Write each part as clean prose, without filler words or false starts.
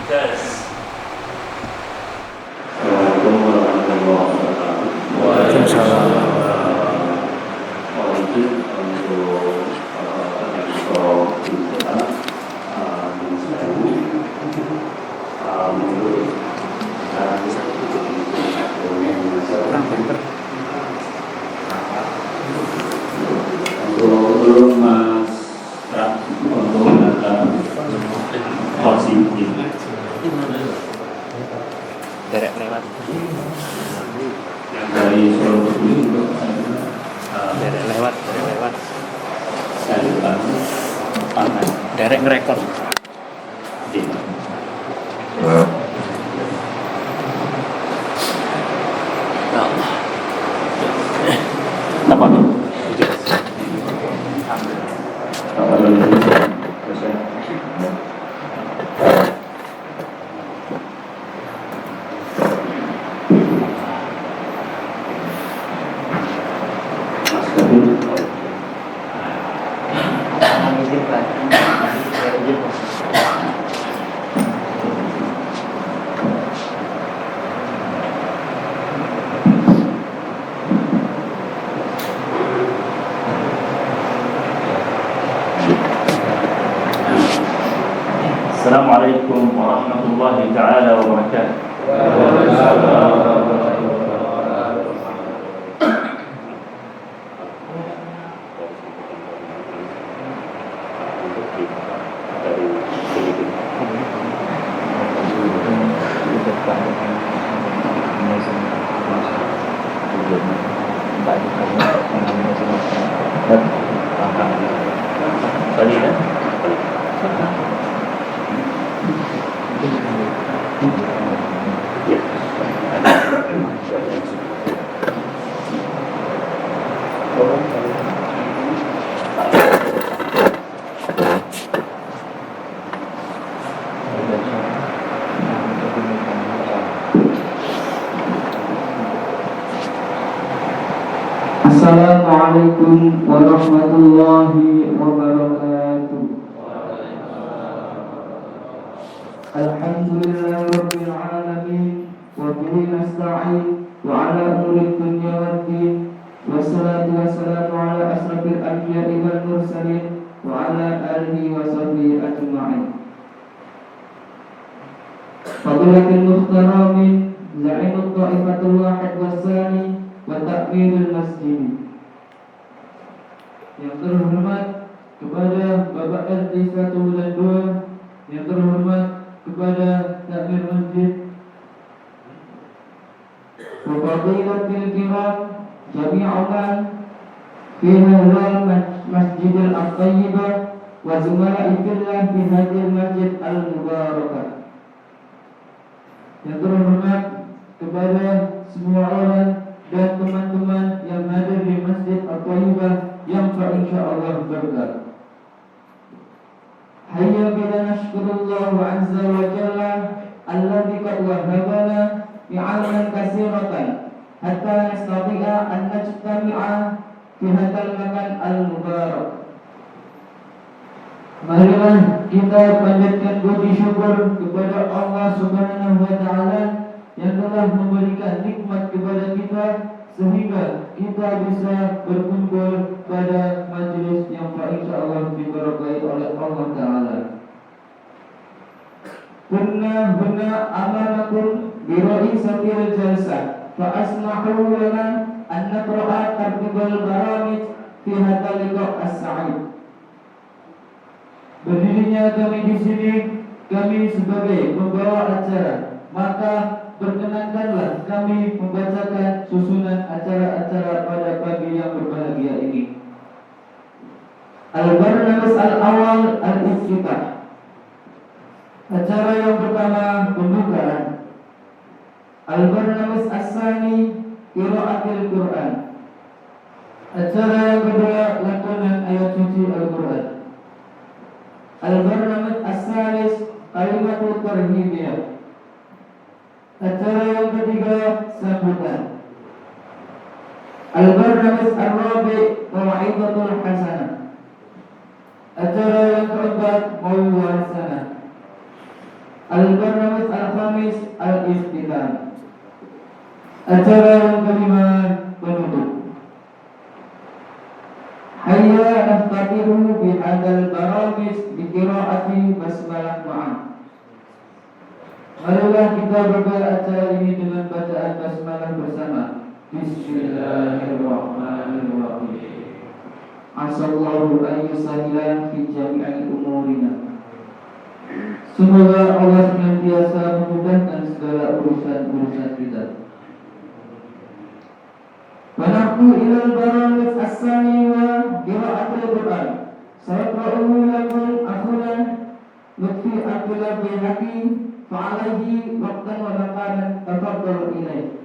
Tes. Assalamualaikum warahmatullahi wabarakatuh. Waalaikumsalam. Wajib untuk kita untuk Mas untuk positif Derek lewat. yang dari Solo ini untuk Derek lewat. saya pangan Derek ngerekord. apa nih? Assalamualaikum warahmatullahi taala wabarakatuh. Tadi kan? Assalamualaikum warahmatullahi wabarakatuh. Alhamdulillahirabbil alamin wa bihi nasta'in wa ala umuri dunya waddin wassalatu wassalamu ala asrafil anbiya'i wal mursalin wa ala alihi wa sahbihi ajma'in. Fadilatul muhtaramin za'imut ta'ifatul wahid wassani wa ta'mirul masjid. Yang terhormat kepada Bapak RT 1 dan 2, yang terhormat kepada takmir masjid, wa fadilatul kiram jami'an fi hadzal masjidil at-thayyibah wa zumala'i fillah fi hadzal masjid al-mubarakah. Yang terhormat kepada semua orang dan teman-teman yang hadir di Masjid At-Thayyibah yang insyaallah berkah. Hayya bina nashkurullah azza wa jalla alladzi qad wahabana ni'aman katsiratan hatta nastati'a an najtami'a fi hadzal makan al-mubarak. Marilah kita panjatkan puji syukur kepada Allah Subhanahu wa taala yang telah memberikan nikmat kepada kita sehingga kita bisa berkumpul pada majelis yang insyaallah diberkahi oleh Allah taala. Kunna huna amanakum bi ra'isatil jalsah fa asmahu lana an naqra'a tartibal baramij fi hadzal liqa' as-sa'id. Berdirinya kami di sini, kami sebagai pembawa acara, maka perkenankanlah kami membacakan susunan acara-acara pada pagi yang berbahagia ini. Al-Barnamij al-awal al-iftitah. Acara yang pertama pembukaan. Al-Barnamij as-sani qiraatul Quran. Acara yang kedua lantunan ayat suci Al-Quran. Al-Barnamij as-salis kalimatul tarhibiyah. Acara yang ketiga sambutan. Al-Barnamij ar-rabi mau'izatul hasanah. Acara yang keempat mau'izah hasanah. Al-Barnamij Al-Khamis Al-Iftitah. Acara yang kelima penutup. Hayya naftatihu bi hadzal baramij bi qiraati basmalah ma'an. Marilah kita buka acara ini dengan bacaan basmalah bersama. Bismillahirrahmanirrahim. Asallahu an yusahila fi jami'il umurina. Semoga Allah senantiasa memudahkan segala urusan-urusan kita. Wa nahnu ilal baramij as-sani wa qira'atul Qur'an. Sayaqra'uhu lakum akhuna Lutfi Abdullah bin Hakim fa'alaihi waqtan wa makanan tafadhal ilaih.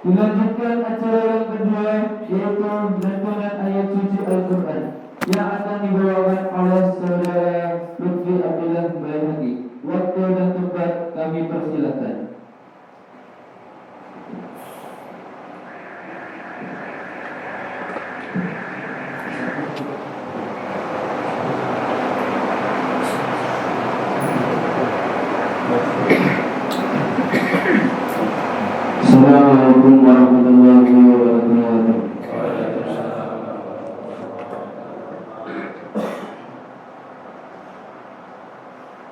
Dilanjutkan acara yang kedua, yaitu lantunan ayat suci Al-Quran yang akan dibawakan oleh saudara Lutfi Abdullah bin Hakim. Waktu dan tempat kami persilakan. Assalamualaikum warahmatullahi wabarakatuh.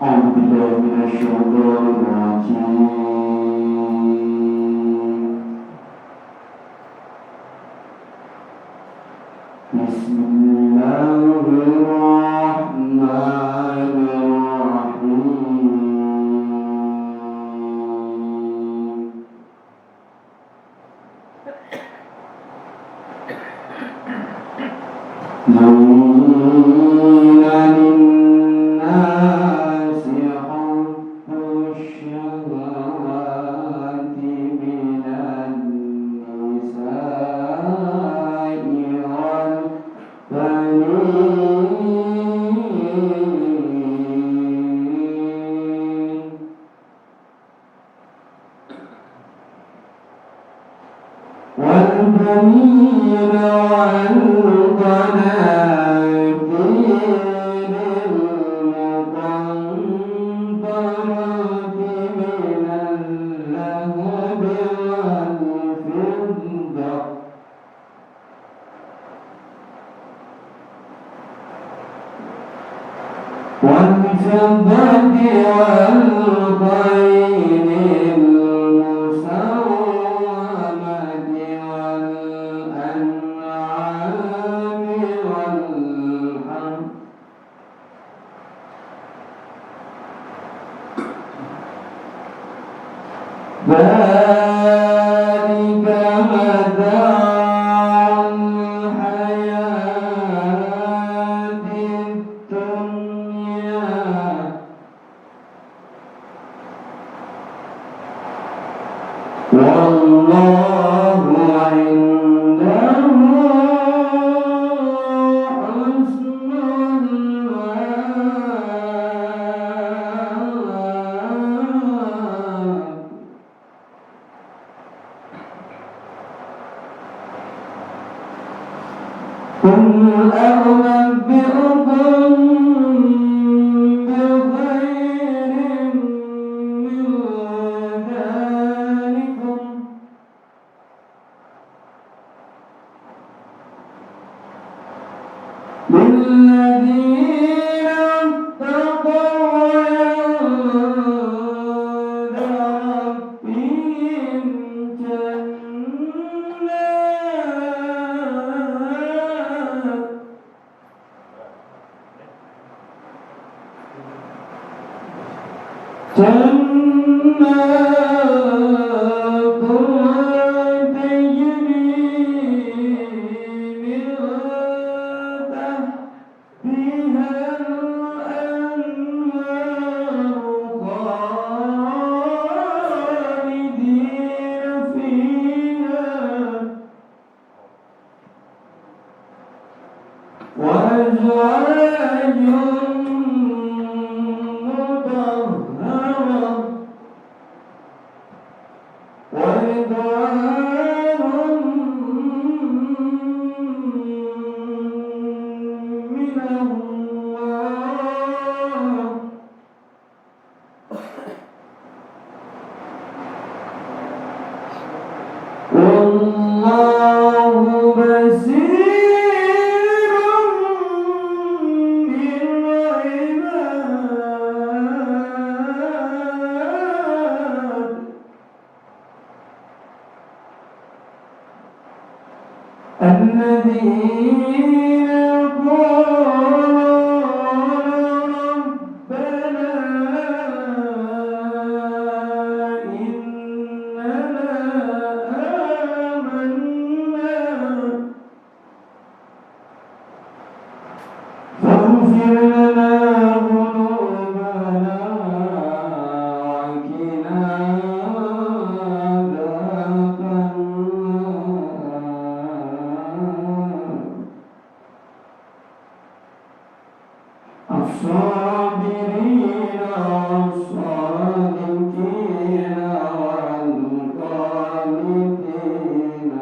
A'udzu billahi minasy syaithanir rajim. Wallahu basirun bil ibad. الذين يقولون ربنا إننا آمنا فاغفر لنا ذنوبنا وقنا عذاب النار الصابرين والصادقين والقانتين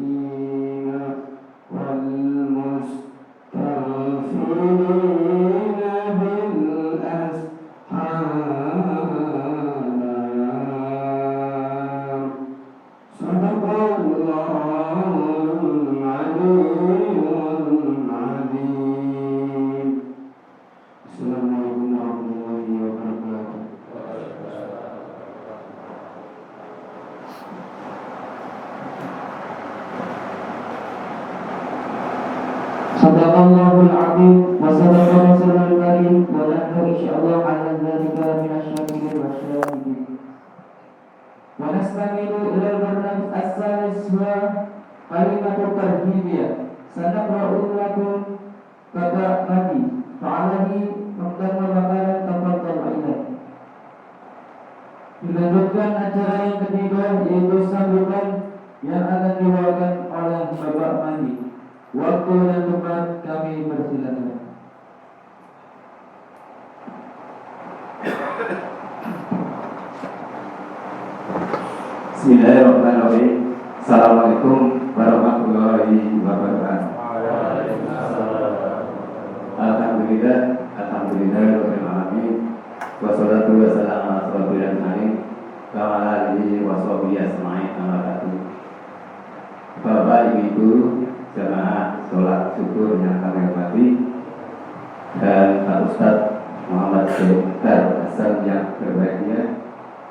والمنفقين والمستغفرين بالأسحار صدق الله العلي العظيم. السلام عليكم ورحمة الله وبركاته. صدق الله العظيم وصدق رسول الكريم ونحن إن شاء الله على ذلك من الشاكرين والشاهدين. ونستمر إلى البرنامج الثالث هو كلمة ترهيبية. سنقرأ لكم kata mati fa'alahi pertama makanan tafadhal ilaih. Dilanjutkan acara yang ketiga yaitu sambutan yang akan dibawakan oleh Bapak Mandi. Waktu dan tempat kami persilakan. Bismillahirrahmanirrahim. Assalamualaikum warahmatullahi wabarakatuh. Alhamdulillah, rabbil alamin. Wassalatu wassalamu ala asyrofil anbiya'i wa ala alihi wa sahbihi ajma'in. Amma ba'du. Bapak Ibu jamaah sholat syukur yang kami hormati dan Pak Ustadz Muhammad Syekh Hasan yang berbahagia.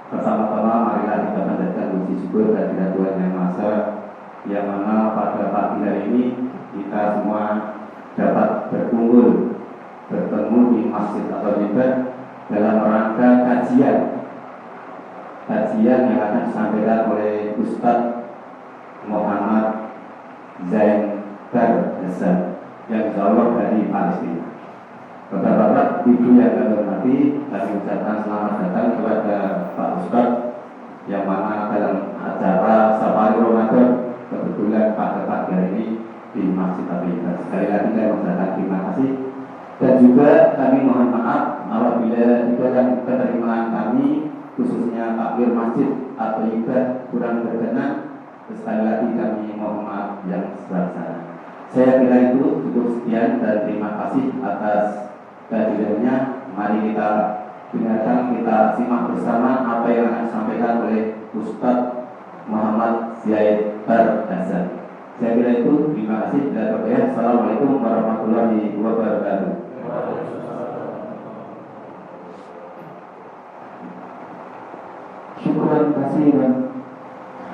Pertama-tama marilah kita panjatkan puji syukur kehadirat Tuhan Yang Maha Esa, yang mana pada pagi hari ini kita semua dapat berkumpul bertemu di Masjid At-Thayyibah dalam rangka kajian yang akan disampaikan oleh Ustadz Muhammad Zain Bar Hasan yang insyaAllah dari Palestina. Bapak-bapak, ibu yang kami hormati, kami ucapkan selamat datang kepada Pak Ustadz yang mana dalam acara Safari Ramadan kebetulan pada pagi hari ini di Masjid At-Thayyibah. Sekali lagi kami mengucapkan terima kasih dan juga kami mohon maaf apabila di dalam penerimaan kami khususnya takbir Masjid At-Thayyibah kurang berkenan. Sekali lagi kami mohon maaf yang sebesar-besarnya. Saya kira itu cukup sekian dan terima kasih atas kehadirannya. Mari kita dengarkan, kita simak bersama apa yang akan disampaikan oleh Ustadz Muhammad Zain Bar Hasan. Saya kira itu, terima kasih dan berkah. Assalamualaikum warahmatullahi wabarakatuh. Syukran kasiran.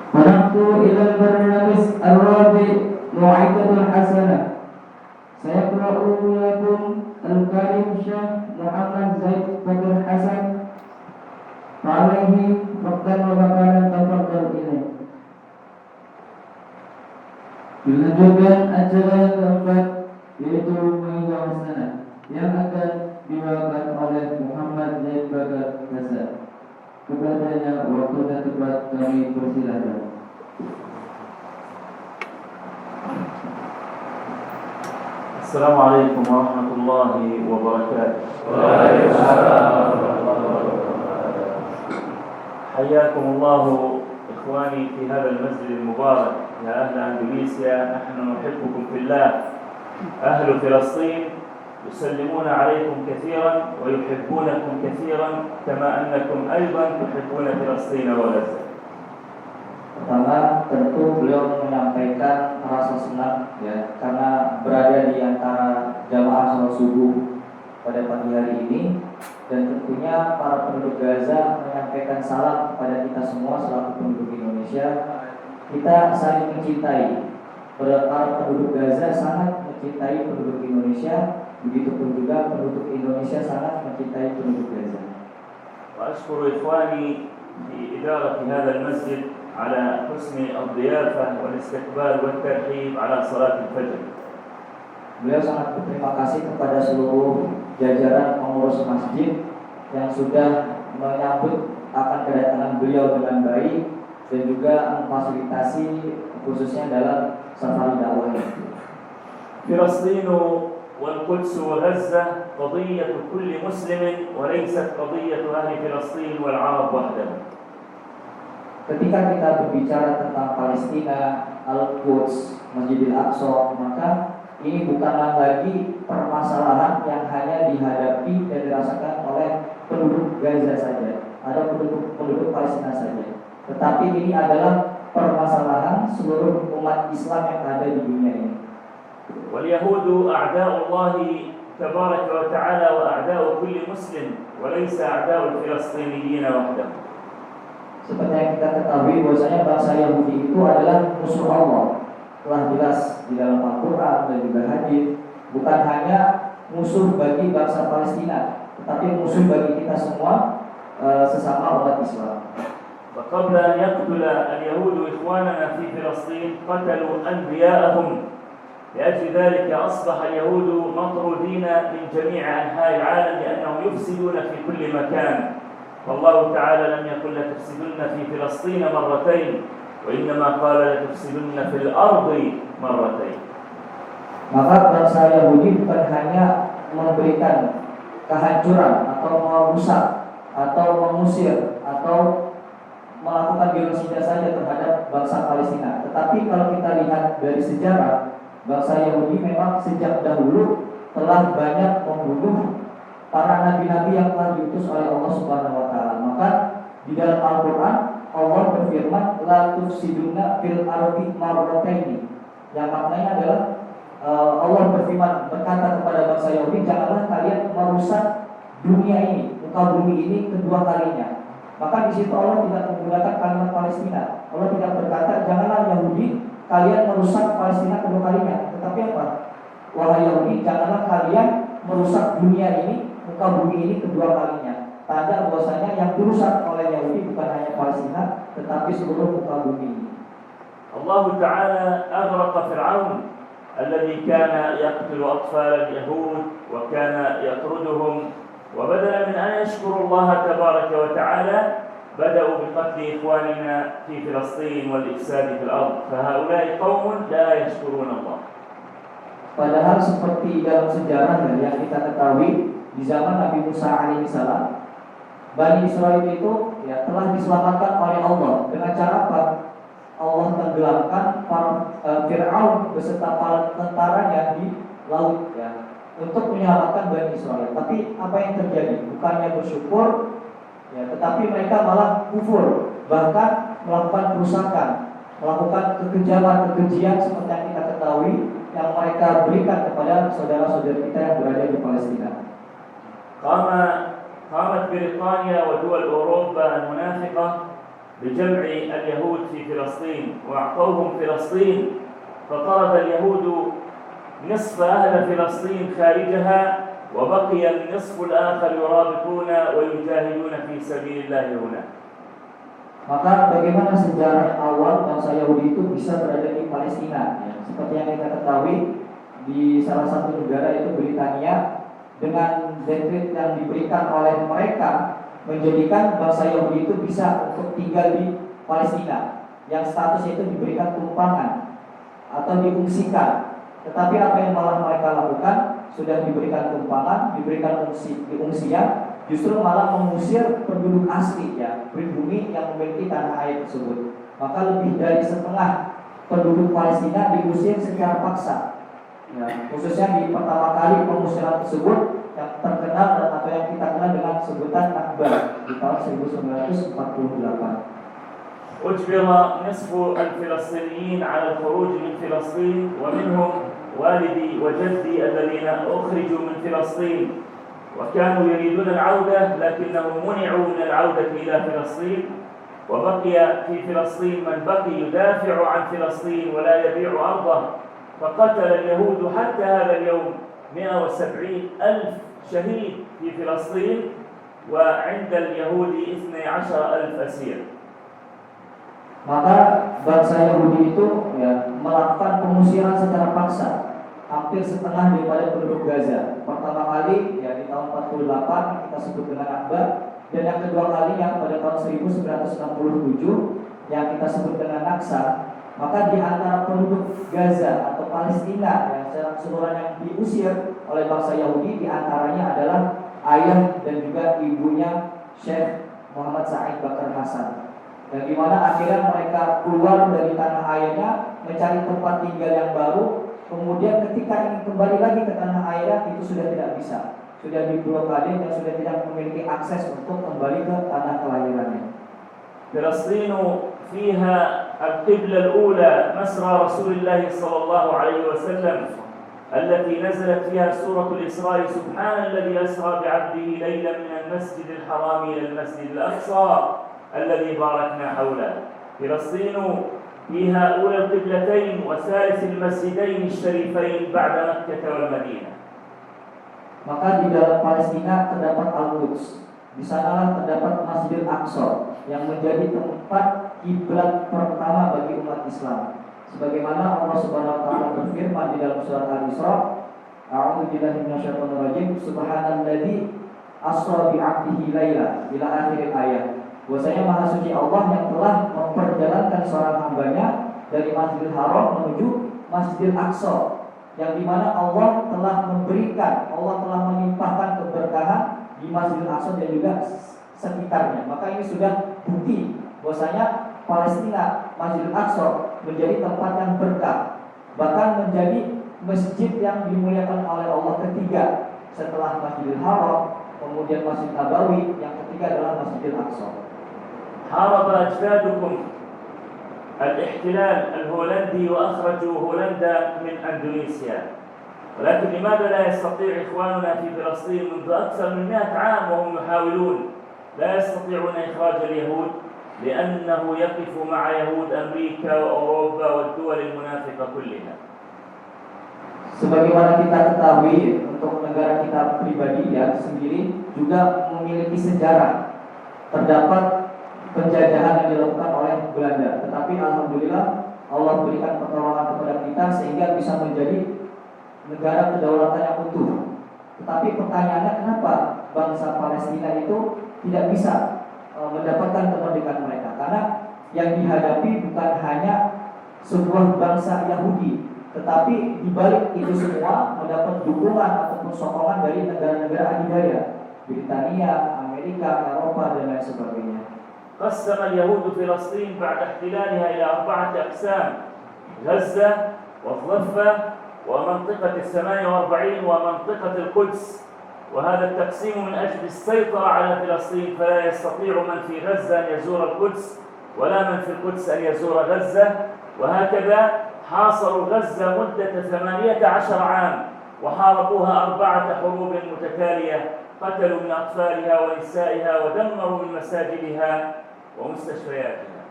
Wanaktu ilal barnamij al-rabi mu'aidatul hasanah. Saya qra'u lakum al-karim Syekh Muhammad Zain Bar Hasan fa'alaihi waqtan wa makanan tafadhal ilaih. Dilanjutkan acara yang keempat yaitu Maidah Hasanah yang akan dibawakan oleh Muhammad Zain Bar Hasan. Kepadanya waktu dan tempat kami persilakan. Assalamualaikum warahmatullahi wabarakatuh. حياكم الله إخواني في هذا المسجد المبارك يا أهل أندونيسيا. نحن نحبكم في الله. أهل فلسطين يسلمون عليكم كثيرا ويحبونكم كثيرا كما أنكم أيضا تحبون فلسطين وغزة. Pertama, tentu beliau menyampaikan rasa senang ya, karena berada di antara jamaah salat subuh pada pagi hari ini, dan tentunya para penduduk Gaza menyampaikan salam kepada kita semua selaku penduduk Indonesia. Kita saling mencintai. Para penduduk Gaza sangat mencintai penduduk Indonesia, begitupun juga penduduk Indonesia sangat mencintai penduduk Gaza. وأشكر إخواني في إدارة هذا المسجد على حسن الضيافة والاستقبال والترحيب على صلاة الفجر. Beliau sangat berterima kasih kepada seluruh jajaran pengurus masjid yang sudah menyambut akan kedatangan beliau dengan baik dan juga memfasilitasi khususnya dalam safari dakwah ini. فلسطين والقدس وغزة قضية كل مسلم وليست قضية أهل فلسطين والعرب وحدهم. Ketika kita berbicara tentang Palestina, Al-Quds, Masjidil Aqsa, maka ini bukanlah lagi permasalahan yang hanya dihadapi dan dirasakan oleh penduduk Gaza saja atau penduduk Palestina saja. Tetapi ini adalah permasalahan seluruh umat Islam yang ada di dunia ini. واليهود أعداء الله تبارك وتعالى وأعداء كل مسلم وليس أعداء الفلسطينيين وحدهم. Seperti yang kita ketahui bahwasanya bangsa Yahudi itu adalah musuh Allah. Telah jelas di dalam Al-Quran dan juga hadis, bukan hanya musuh bagi bangsa Palestina, tetapi musuh bagi kita semua sesama umat Islam. وقبل أن يقتل اليهود إخواننا في فلسطين قتلوا أنبياءهم. لأجل ذلك أصبح اليهود مطرودين من جميع أنحاء العالم لأنهم يفسدون في كل مكان. والله تعالى لم يقل لتفسدن في فلسطين مرتين وإنما قال لتفسدن في الأرض مرتين. Maka bangsa Yahudi bukan hanya memberikan kehancuran atau merusak atau mengusir atau melakukan genosida saja terhadap bangsa Palestina, tetapi kalau kita lihat dari sejarah, bangsa Yahudi memang sejak dahulu telah banyak membunuh para nabi-nabi yang telah diutus oleh Allah Subhanahu wa taala. Maka di dalam Al-Qur'an Allah berfirman la tufsiduna fil ardi marrataini. Yang maknanya adalah Allah berfirman berkata kepada bangsa Yahudi, janganlah kalian merusak dunia ini, muka bumi ini kedua kalinya. Maka di situ Allah tidak menggunakan kalimat Palestina. Allah tidak berkata janganlah Yahudi kalian merusak Palestina kedua kalinya. Tetapi apa? Wahai Yahudi, janganlah kalian merusak dunia ini, muka bumi ini kedua kalinya. Tanda bahwasanya yang dirusak oleh Yahudi bukan hanya Palestina, tetapi seluruh muka bumi ini. Allah Ta'ala أغرق فرعون الذي كان يقتل أطفال اليهود وكان يطردهم، وبدلا من أن يشكروا الله تبارك وتعالى بدأوا بقتل إخواننا في فلسطين والإفساد في الأرض، فهؤلاء قوم لا يشكرون الله. Padahal seperti dalam sejarah yang kita ketahui di zaman Nabi Musa alaihissalam, Bani Israel itu telah diselamatkan oleh Allah dengan cara apa? Allah tenggelamkan Fir'aun beserta para tentaranya di laut untuk menyelamatkan Bani Israel. Tapi apa yang terjadi? Bukannya bersyukur, tetapi mereka malah kufur, bahkan melakukan kerusakan, melakukan kekejaman-kekejian seperti yang kita ketahui yang mereka berikan kepada saudara-saudara kita yang berada di Palestina. قامت بريطانيا ودول أوروبا المنافقة بجمع اليهود في فلسطين وأعطوهم فلسطين، فطرد اليهود نصف أهل فلسطين خارجها وبقي النصف الآخر يرابطون ويجاهدون في سبيل الله هنا. Maka bagaimana sejarah awal bangsa Yahudi itu bisa berada di Palestina? Seperti yang kita ketahui di salah satu negara itu Britania, dengan dekret yang diberikan oleh mereka menjadikan bangsa Yahudi itu bisa untuk tinggal di Palestina, yang statusnya itu diberikan tumpangan atau diungsikan. Tetapi apa yang malah mereka lakukan? Sudah diberikan tumpangan, diberikan diungsian, justru malah mengusir penduduk asli pribumi yang memiliki tanah air tersebut. Maka lebih dari setengah penduduk Palestina diusir secara paksa. Khususnya di pertama kali pengusiran tersebut yang terkenal dan atau yang kita kenal dengan sebutan Nakba di tahun 1948. أجبر نصف الفلسطينيين على الخروج من فلسطين، ومنهم والدي وجدي الذين أخرجوا من فلسطين وكانوا يريدون العودة لكنهم منعوا من العودة إلى فلسطين، وبقي في فلسطين من بقي يدافع عن فلسطين ولا يبيع أرضه، فقتل اليهود حتى هذا اليوم 170,000 شهيد في فلسطين، وعند اليهود 12,000 أسير. Maka bangsa Yahudi itu melakukan pengusiran secara paksa hampir setengah daripada penduduk Gaza. Pertama kali di tahun 48 kita sebut dengan Nakba, dan yang kedua kalinya pada tahun 1967 yang kita sebut dengan Naksa. Maka di antara penduduk Gaza atau Palestina yang secara keseluruhan yang diusir oleh bangsa Yahudi, di antaranya adalah ayah dan juga ibunya Syekh Muhammad Said Bakar Hasan. Dan di mana akhirnya mereka keluar dari tanah airnya mencari tempat tinggal yang baru. Kemudian ketika ingin kembali lagi ke tanah airnya, itu sudah tidak bisa, sudah diblokade dan sudah tidak memiliki akses untuk kembali ke tanah kelahirannya. فلسطين فيها القبلة الأولى مسرى رسول الله صلى الله عليه وسلم التي نزلت فيها سورة الإسراء سبحان الذي أسرى بعبده ليلا من المسجد الحرام إلى المسجد الأقصى الذي باركنا حوله. فلسطين فيها أولى القبلتين وثالث المسجدين الشريفين بعد مكة والمدينة. Maka di dalam Palestina terdapat Al-Quds. Di sanalah terdapat Masjidil Aqsa yang menjadi tempat kiblat pertama bagi umat Islam. Sebagaimana Allah Subhanahu wa taala berfirman di dalam surat Al-Isra, A'udzu billahi minasyaitonir rajim, subhanalladzi asra bi 'abdihi laila ila akhir ayat. Bahwasanya Maha Suci Allah yang telah memperjalankan seorang hambanya dari Masjidil Haram menuju Masjidil Aqsa, yang dimana Allah telah memberikan, Allah telah melimpahkan keberkahan di Masjidil Aqsa dan juga sekitarnya. Maka ini sudah bukti bahwasanya Palestina, Masjidil Aqsa menjadi tempat yang berkah, bahkan menjadi masjid yang dimuliakan oleh Allah ketiga setelah Masjidil Haram, kemudian Masjid Nabawi, yang ketiga adalah Masjidil Aqsa. حارب أجدادكم الاحتلال الهولندي وأخرجوا هولندا من أندونيسيا، ولكن لماذا لا يستطيع إخواننا في فلسطين منذ أكثر من 100 عام وهم يحاولون، لا يستطيعون إخراج اليهود لأنه يقف مع يهود أمريكا وأوروبا والدول المنافقة كلها. Sebagaimana kita ketahui, untuk negara kita pribadi sendiri juga memiliki sejarah. Terdapat penjajahan yang dilakukan oleh Belanda, tetapi alhamdulillah Allah berikan pertolongan kepada kita sehingga bisa menjadi negara kedaulatan yang utuh. Tetapi pertanyaannya, kenapa bangsa Palestina itu tidak bisa mendapatkan kemerdekaan mereka? Karena yang dihadapi bukan hanya sebuah bangsa Yahudi, tetapi dibalik itu semua mendapat dukungan ataupun sokongan dari negara-negara adidaya, Britania, Amerika, Eropa, dan lain sebagainya. قسم اليهود فلسطين بعد احتلالها إلى 4 أقسام: غزة والضفة ومنطقة 48 ومنطقة القدس. وهذا التقسيم من أجل السيطرة على فلسطين، فلا يستطيع من في غزة أن يزور القدس ولا من في القدس أن يزور غزة، وهكذا حاصروا غزة مدة 18 عام وحاربوها 4 حروب متتالية، قتلوا من أطفالها ونسائها ودمروا من مساجدها ومستشفياتها.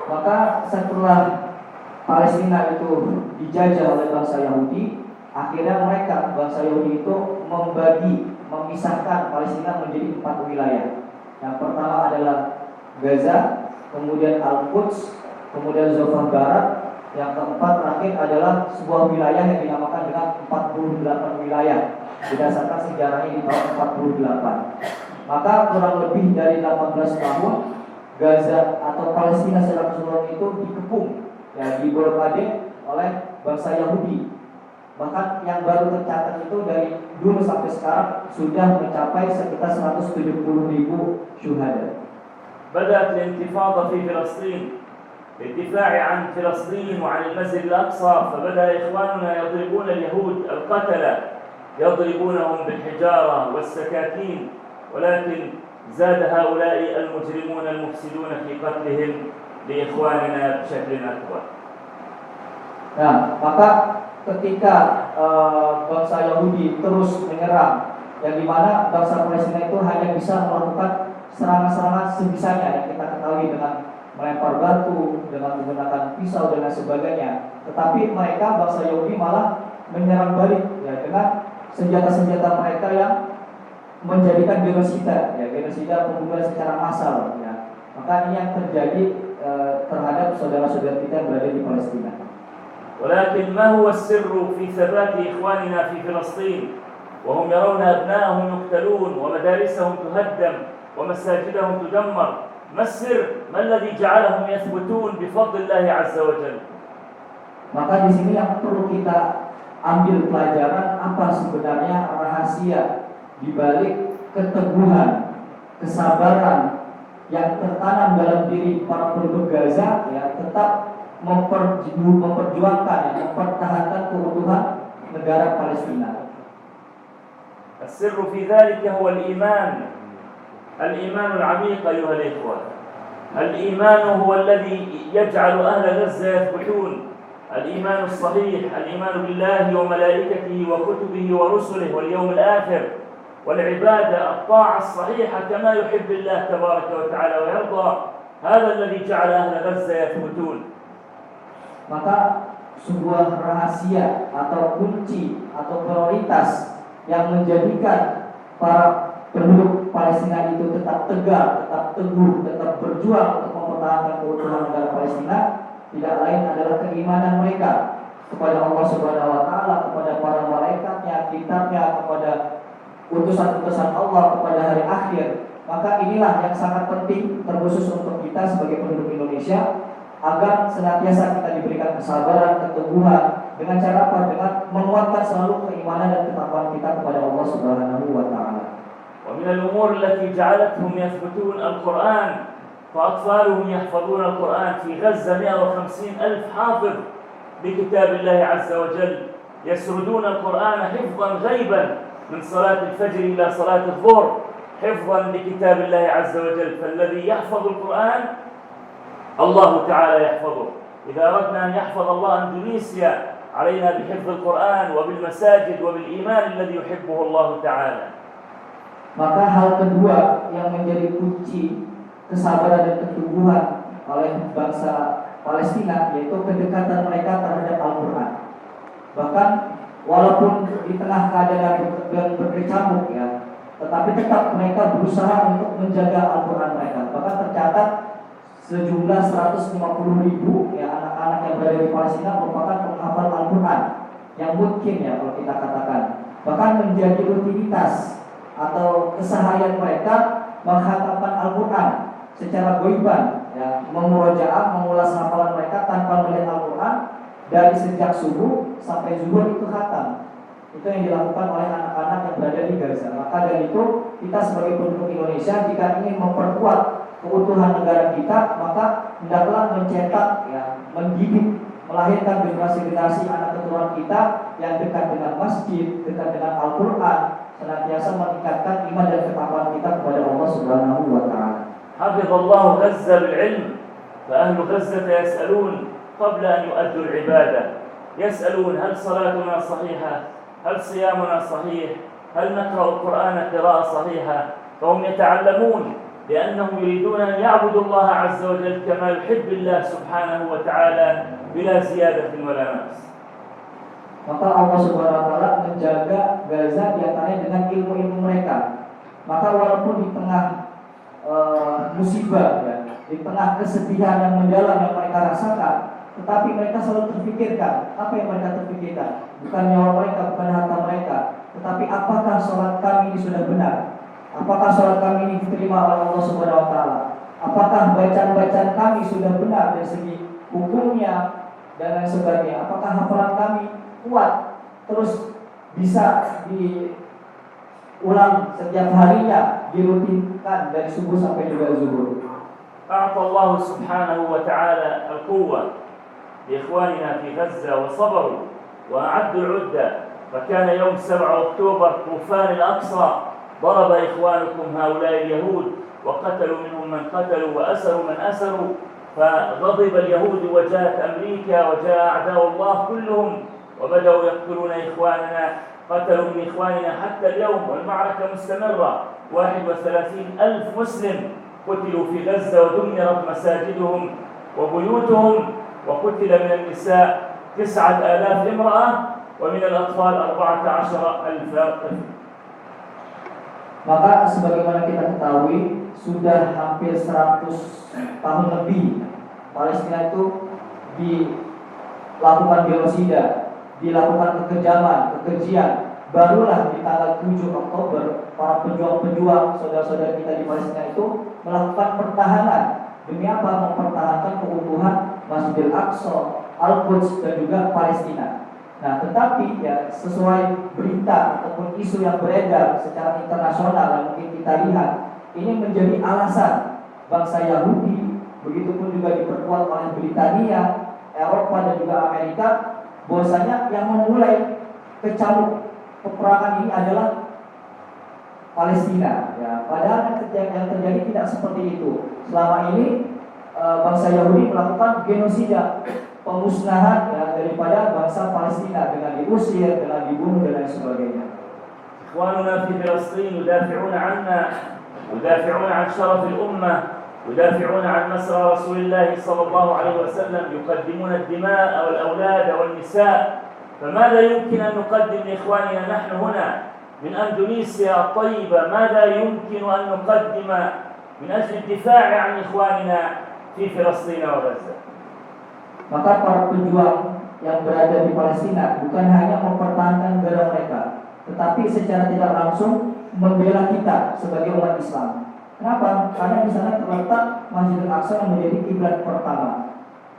Maka setelah Palestina itu dijajah oleh bangsa Yahudi, akhirnya mereka, bangsa Yahudi itu memisahkan Palestina menjadi 4 wilayah. Yang pertama adalah Gaza, kemudian Al-Quds, kemudian Zofah Barat, yang keempat terakhir adalah sebuah wilayah yang dinamakan dengan 48 wilayah berdasarkan sejarahnya di tahun 48. Maka kurang lebih dari 18 tahun Gaza atau Palestina secara keseluruhan itu dikepung, diblokade oleh bangsa Yahudi. Bahkan yang baru tercatat itu dari dulu sampai sekarang sudah mencapai sekitar 170.000 syuhada. بدأت الانتفاضة في فلسطين للدفاع عن فلسطين وعن المسجد الأقصى، فبدأ إخواننا يضربون اليهود القتلة، يضربونهم بالحجارة والسكاكين، ولكن زاد هؤلاء المجرمون المفسدون في قتلهم لإخواننا بشكل أكبر. Nah, maka ketika bangsa Yahudi terus menyerang, yang dimana bangsa Palestina itu hanya bisa melakukan serangan-serangan sebisanya yang kita ketahui dengan melempar batu, dengan menggunakan pisau dan lain sebagainya. Tetapi mereka bangsa Yahudi malah menyerang balik ya dengan senjata-senjata mereka yang menjadikan genosida, ya genosida pembunuhan secara massal ya. Maka ini yang terjadi terhadap saudara-saudara kita yang berada di Palestina. ولكن ما هو السر في ثبات إخواننا في فلسطين وهم يرون أبنائهم يقتلون ومدارسهم تهدم ومساجدهم تدمر؟ ما السر؟ ما الذي جعلهم يثبتون بفضل الله عز وجل؟ Maka di sini yang perlu kita ambil pelajaran, apa sebenarnya rahasia di balik keteguhan, kesabaran yang tertanam dalam diri para penduduk Gaza ya, tetap memperjuangkan ya, mempertahankan keutuhan negara Palestina. السر في ذلك هو الإيمان العميق أيها الإخوة. الإيمان هو الذي يجعل أهل غزة يثبتون، الإيمان الصحيح، الإيمان بالله وملائكته وكتبه ورسله واليوم الآخر والعبادة الطاعة الصحيحة كما يحب الله تبارك وتعالى ويرضى. هذا الذي جعل أهل غزة يثبتون. Maka sebuah rahasia atau kunci atau prioritas yang menjadikan para penduduk Palestina itu tetap tegar, tetap teguh, tetap berjuang untuk mempertahankan keutuhan negara Palestina tidak lain adalah keimanan mereka kepada Allah Subhanahu wa taala, kepada para malaikatnya, kitabnya, kepada utusan-utusan Allah, kepada hari akhir. Maka inilah yang sangat penting terkhusus untuk kita sebagai penduduk Indonesia, agar senantiasa kita diberikan kesabaran, keteguhan dengan cara apa? Dengan menguatkan selalu keimanan dan ketakwaan kita kepada Allah Subhanahu wa taala. ومن الأمور التي جعلتهم يثبتون القرآن، فأطفالهم يحفظون القرآن في غزة 150,000 حافظ بكتاب الله عز وجل، يسردون القرآن حفظا غيبا من صلاة الفجر إلى صلاة الظهر حفظا لكتاب الله عز وجل. فالذي يحفظ القرآن الله تعالى يحفظه. إذا أردنا أن يحفظ الله إندونيسيا علينا بحفظ القرآن وبالمساجد وبالإيمان الذي يحبه الله تعالى. Maka hal kedua yang menjadi kunci kesabaran dan keteguhan oleh bangsa Palestina yaitu kedekatan mereka terhadap Al-Quran. Bahkan walaupun di tengah keadaan yang berkecamuk ya, tetapi tetap mereka berusaha untuk menjaga Al-Quran mereka. Bahkan tercatat sejumlah 150.000 ya anak-anak yang berada di Palestina merupakan penghafal Al-Quran yang mungkin ya kalau kita katakan bahkan menjadi rutinitas atau keseharian mereka menghatamkan Al-Quran secara goiban ya, memurojaah, mengulas hafalan mereka tanpa melihat Al-Quran dari sejak subuh sampai zuhur itu khatam. Itu yang dilakukan oleh anak-anak yang berada di Gaza. Maka dari itu kita sebagai penduduk Indonesia jika ingin memperkuat keutuhan negara kita, maka hendaklah mencetak ya, mendidik, melahirkan generasi-generasi anak keturunan kita yang dekat dengan masjid, dekat dengan Al-Quran, senantiasa meningkatkan iman dan ketakwaan kita kepada Allah Subhanahu wa taala. حفظ الله غزة بالعلم، فأهل غزة يسألون قبل أن يؤدوا العبادة، يسألون هل صلاتنا صحيحة؟ هل صيامنا صحيح؟ هل نقرأ القرآن قراءة صحيحة؟ فهم يتعلمون لأنهم يريدون أن يعبدوا الله عز وجل كما يحب الله سبحانه وتعالى بلا زيادة ولا نقص. Maka Allah Subhanahu wa taala menjaga Gaza diantaranya dengan ilmu-ilmu mereka. Maka walaupun di tengah musibah ya, di tengah kesedihan yang mendalam yang mereka rasakan, tetapi mereka selalu terpikirkan apa yang mereka terpikirkan, bukan nyawa mereka, bukan harta mereka, tetapi apakah sholat kami ini sudah benar, apakah sholat kami ini diterima oleh Allah Subhanahu wa taala, apakah bacaan-bacaan kami sudah benar dari segi hukumnya dan lain sebagainya, apakah hafalan kami kuat terus bisa diulang setiap harinya, dirutinkan dari subuh sampai juga zuhur. أعطى الله سبحانه وتعالى القوة لإخواننا في غزة وصبروا وأعدوا العدة، فكان يوم 7 أكتوبر طوفان الأقصى ضرب إخوانكم هؤلاء اليهود وقتلوا منهم من قتلوا وأسروا من أسروا. فغضب اليهود وجاءت أمريكا وجاء أعداء الله كلهم وبدأوا يقتلون إخواننا، قتلوا من إخواننا حتى اليوم والمعركة مستمرة. 31,000 مسلم قتلوا في غزة ودمرت مساجدهم وبيوتهم، وقتل من النساء 9,000 امرأة ومن الأطفال 14,000 طفل. Maka sebagaimana kita ketahui sudah hampir 100 tahun lebih Palestina itu dilakukan genosida, dilakukan kekejian. Barulah di tanggal 7 Oktober para pejuang-pejuang saudara-saudara kita di Palestina itu melakukan pertahanan. Demi apa? Mempertahankan keutuhan Masjidil Aqsa, Al-Quds dan juga Palestina. Nah, tetapi ya sesuai berita ataupun isu yang beredar secara internasional yang mungkin kita lihat, ini menjadi alasan bangsa Yahudi, begitupun juga diperkuat oleh Britania, Eropa dan juga Amerika, bahwasanya yang memulai kecamuk peperangan ini adalah Palestina. Ya, padahal yang terjadi tidak seperti itu. Selama ini bangsa Yahudi melakukan genosida, pemusnahan ya, daripada bangsa Palestina dengan diusir, dengan dibunuh dan lain sebagainya. إخواننا في فلسطين يدافعون عنا، يدافعون عن شرف الأمة، يدافعون عن نصر رسول الله صلى الله عليه وسلم، يقدمون الدماء والأولاد والنساء. فماذا يمكن أن نقدم لإخواننا نحن هنا من أندونيسيا الطيبة؟ ماذا يمكن أن نقدم من أجل الدفاع عن إخواننا في فلسطين وغزة؟ Maka para pejuang yang berada di Palestina bukan hanya mempertahankan negara mereka, tetapi secara tidak langsung membela kita sebagai umat Islam. Kenapa? Karena di sana terletak Masjidil Aqsa yang menjadi kiblat pertama.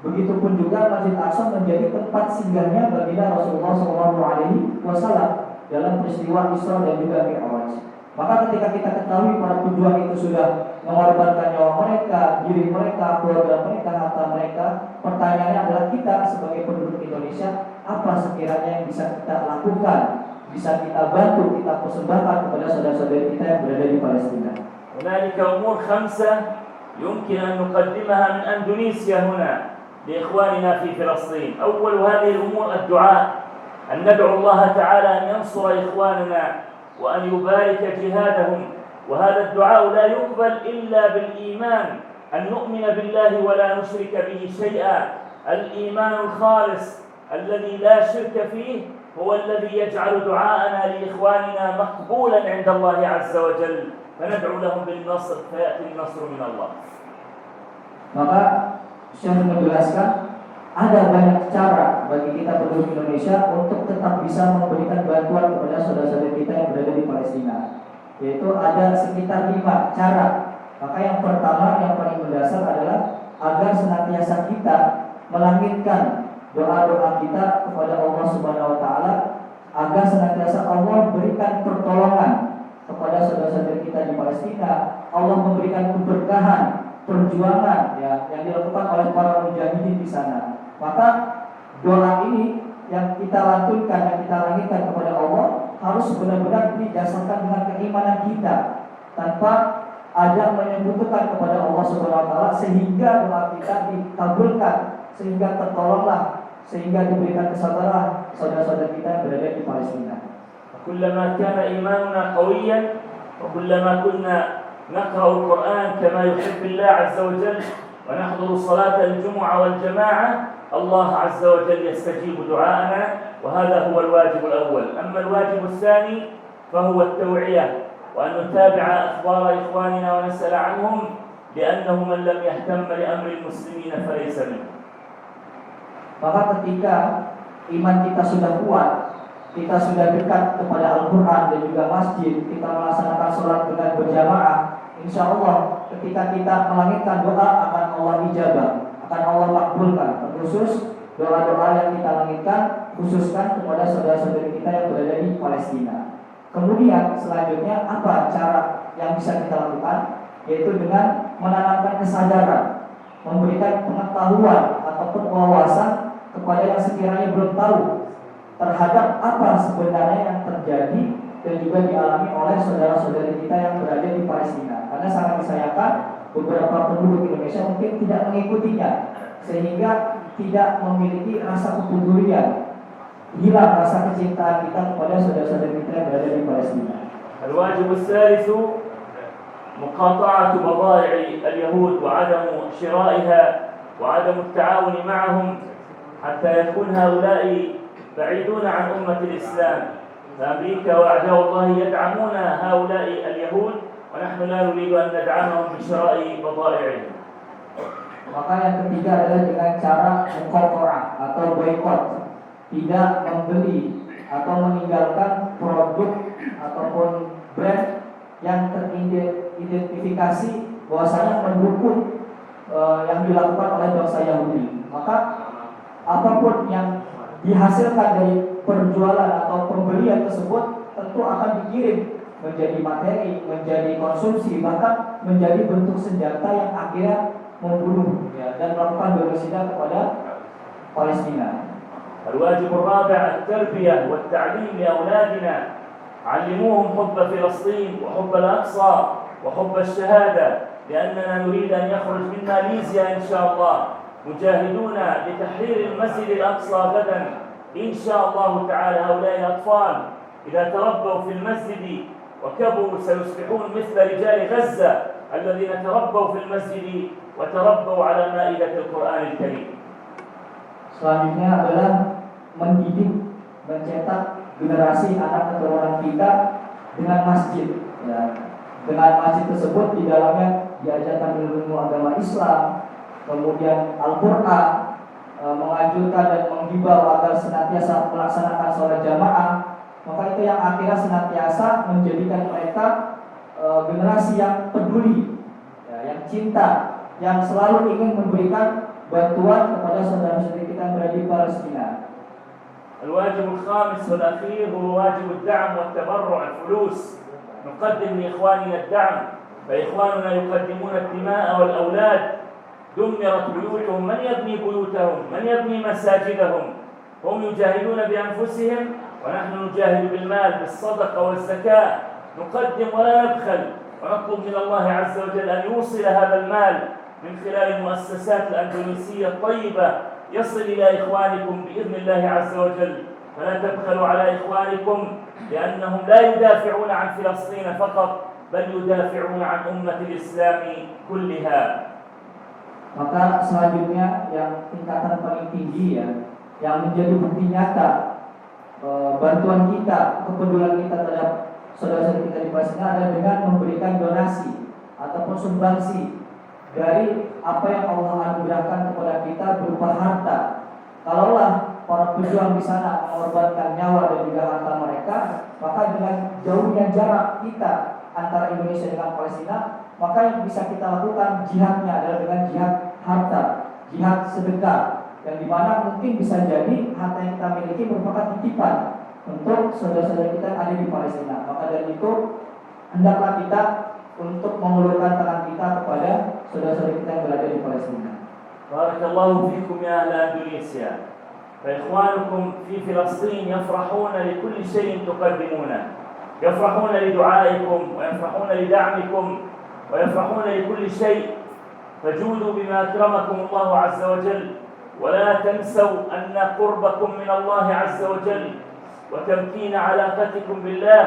Begitupun juga Masjid Aqsa menjadi tempat singgahnya baginda Rasulullah SAW dalam peristiwa Isra dan juga Mi'raj. Maka ketika kita ketahui para pejuang itu sudah mengorbankan nyawa mereka, diri mereka, keluarga mereka, harta mereka, pertanyaannya adalah kita sebagai penduduk Indonesia, apa sekiranya yang bisa kita lakukan, bisa kita bantu, kita persembahkan kepada saudara-saudara kita yang berada di Palestina. هنالك أمور 5 يمكن أن نقدمها من أندونيسيا هنا لإخواننا في فلسطين. أول هذه الأمور الدعاء، أن ندعو الله تعالى أن ينصر إخواننا وأن يبارك جهادهم. وهذا الدعاء لا يقبل إلا بالإيمان، أن نؤمن بالله ولا نشرك به شيئا. الإيمان الخالص الذي لا شرك فيه هو الذي يجعل دعاءنا لإخواننا مقبولا عند الله عز وجل، فندعو لهم بالنصر فيأتي النصر من الله. Maka Syekh menjelaskan ada banyak cara bagi kita penduduk Indonesia untuk tetap bisa memberikan bantuan kepada saudara-saudara kita yang berada di Palestina. Yaitu ada sekitar 5 cara. Maka yang pertama, yang paling mendasar adalah agar senantiasa kita melangitkan doa-doa kita kepada Allah Subhanahu wa taala, agar senantiasa Allah berikan pertolongan kepada saudara-saudara kita di Palestina. Allah memberikan keberkahan perjuangan ya yang dilakukan oleh para mujahidin di sana. Maka doa ini yang kita lantunkan, yang kita langitkan kepada Allah harus benar-benar didasarkan dengan keimanan kita, tanpa ada menyebutkan kepada Allah Subhanahu wa taala, sehingga doa kita dikabulkan, sehingga tertolonglah, sehingga diberikan kesabaran saudara-saudara kita yang berada di Palestina. كلما كان إيماننا قويا وكلما كنا نقرأ القرآن كما يحب الله عز وجل ونحضر صلاة الجمعة والجماعة، الله عز وجل يستجيب دعاءنا، وهذا هو الواجب الأول. أما الواجب الثاني فهو التوعية، وأن نتابع أخبار إخواننا ونسأل عنهم، لأنه من لم يهتم لأمر المسلمين فليس منهم. Maka ketika iman kita sudah kuat, kita sudah dekat kepada Al-Quran dan juga masjid, kita melaksanakan sholat dengan berjamaah, insya Allah ketika kita melangitkan doa akan Allah ijabah, akan Allah makbulkan. Terkhusus doa-doa yang kita langitkan khususkan kepada saudara-saudara kita yang berada di Palestina. Kemudian selanjutnya apa cara yang bisa kita lakukan? Yaitu dengan menanamkan kesadaran, memberikan pengetahuan ataupun wawasan kepada yang sekiranya belum tahu terhadap apa sebenarnya yang terjadi dan juga dialami oleh saudara-saudari kita yang berada di Palestina. Karena sangat disayangkan beberapa penduduk Indonesia mungkin tidak mengikutinya, sehingga tidak memiliki rasa kepedulian, hilang rasa kecintaan kita kepada saudara-saudari kita yang berada di Palestina. الواجب الثالث مقاطعة بضائع اليهود وعدم شرائها وعدم التعاون معهم حتى يكون هؤلاء بعيدون عن أمة الإسلام. فأمريكا وأعداء الله يدعمون هؤلاء اليهود ونحن لا نريد أن ندعمهم بشراء بضائعهم. Maka yang ketiga adalah dengan cara muqatta'ah atau boykot, tidak membeli atau meninggalkan produk ataupun brand yang teridentifikasi bahwasanya mendukung yang dilakukan oleh bangsa Yahudi. Maka apapun yang dihasilkan dari perjualan atau pembelian tersebut tentu akan dikirim menjadi materi, menjadi konsumsi, bahkan menjadi bentuk senjata yang akhirnya membunuh dan melakukan genosida kepada Palestina. الواجب الرابع التربية والتعليم لأولادنا. علموهم حب فلسطين وحب الأقصى وحب الشهادة، لأننا نريد أن يخرج من ماليزيا إن شاء الله مجاهدون لتحرير المسجد الأقصى غدا إن شاء الله تعالى. هؤلاء الأطفال إذا تربوا في المسجد وكبروا سيصبحون مثل رجال غزة الذين تربوا في المسجد وتربوا على مائدة القرآن الكريم. Selanjutnya adalah mendidik, mencetak generasi anak keturunan kita dengan masjid. Dengan masjid tersebut di dalamnya diajarkan ilmu agama Islam, kemudian Al-Quran, menganjurkan dan menghimbau agar senantiasa melaksanakan sholat jamaah. Maka itu yang akhirnya senantiasa menjadikan mereka generasi yang peduli, yang cinta, yang selalu ingin memberikan bantuan kepada saudara-saudari kita yang berada di Palestina. الواجب الخامس والأخير هو واجب الدعم والتبرع الفلوس. نقدم لإخواننا الدعم، فإخواننا يقدمون الدماء والأولاد. دمرت بيوتهم، من يبني بيوتهم؟ من يبني مساجدهم؟ هم يجاهدون بأنفسهم ونحن نجاهد بالمال بالصدقة والزكاة. نقدم ولا نبخل، ونطلب من الله عز وجل أن يوصل هذا المال من خلال المؤسسات الأندونيسية الطيبة يصل إلى إخوانكم بإذن الله عز وجل. فلا تبخلوا على إخوانكم، لأنهم لا يدافعون عن فلسطين فقط بل يدافعون عن أمة الإسلام كلها. Maka selanjutnya yang tingkatan paling tinggi yang menjadi bukti nyata bantuan kita, kepedulian kita terhadap saudara-saudara kita di Palestina adalah dengan memberikan donasi ataupun sumbangsi dari apa yang Allah anugerahkan kepada kita berupa harta. Kalaulah para pejuang di sana mengorbankan nyawa dan juga harta mereka, maka dengan jauhnya jarak kita antara Indonesia dengan Palestina, maka yang bisa kita lakukan jihadnya adalah dengan jihad harta, jihad sedekah, yang dimana mungkin bisa jadi harta yang kita miliki merupakan titipan untuk saudara-saudara kita yang ada di Palestina. Maka dari itu hendaklah kita untuk mengulurkan tangan kita kepada saudara-saudara kita yang berada di Palestina. Barakallahu fikum ya ahla Indonesia. فإخوانكم في فلسطين يفرحون لكل شيء تقدمونه، يفرحون لدعائكم ويفرحون لدعمكم ويفرحون لكل شيء. فجودوا بما أكرمكم الله عز وجل، ولا تنسوا أن قربكم من الله عز وجل وتمكين علاقتكم بالله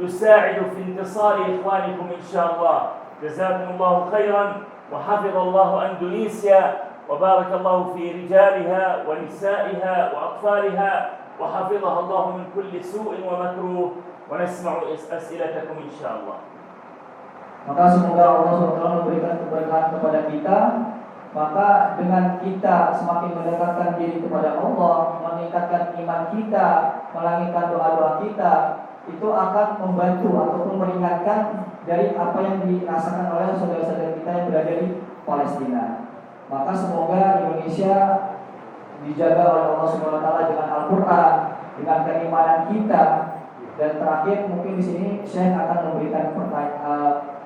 يساعد في انتصار إخوانكم إن شاء الله. جزاكم الله خيرا وحفظ الله أندونيسيا وبارك الله في رجالها ونسائها وأطفالها وحفظها الله من كل سوء ومكروه ونسمع أسئلتكم إن شاء الله. Maka semoga Allah SWT memberikan keberkahan kepada kita. Maka dengan kita semakin mendekatkan diri kepada Allah, meningkatkan iman kita, melangitkan doa-doa kita, itu akan membantu ataupun meringankan dari apa yang dirasakan oleh saudara-saudara kita yang berada di Palestina. Maka semoga Indonesia dijaga oleh Allah SWT dengan Al-Quran, dengan keimanan kita. Dan terakhir mungkin di sini Syekh akan memberikan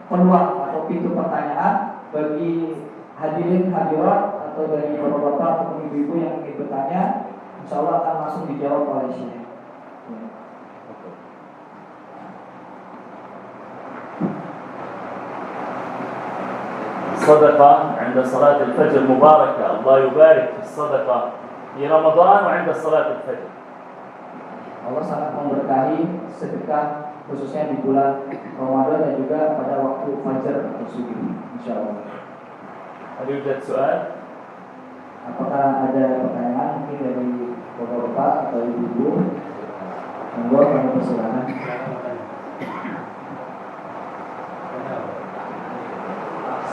peluang atau pintu pertanyaan bagi hadirin hadirat atau dari bapak-bapak atau ibu-ibu yang ingin bertanya. Insya Allah akan langsung dijawab oleh Syekh. الصدقة عند صلاة الفجر مباركة. الله يبارك في الصدقة في رمضان وعند صلاة الفجر. Allah sangat memberkahi sedekah khususnya di bulan Ramadan dan juga pada waktu fajar atau subuh, insyaallah. هل يوجد سؤال؟ Apakah ada pertanyaan mungkin dari bapak-bapak atau ibu-ibu? Monggo kami persilakan.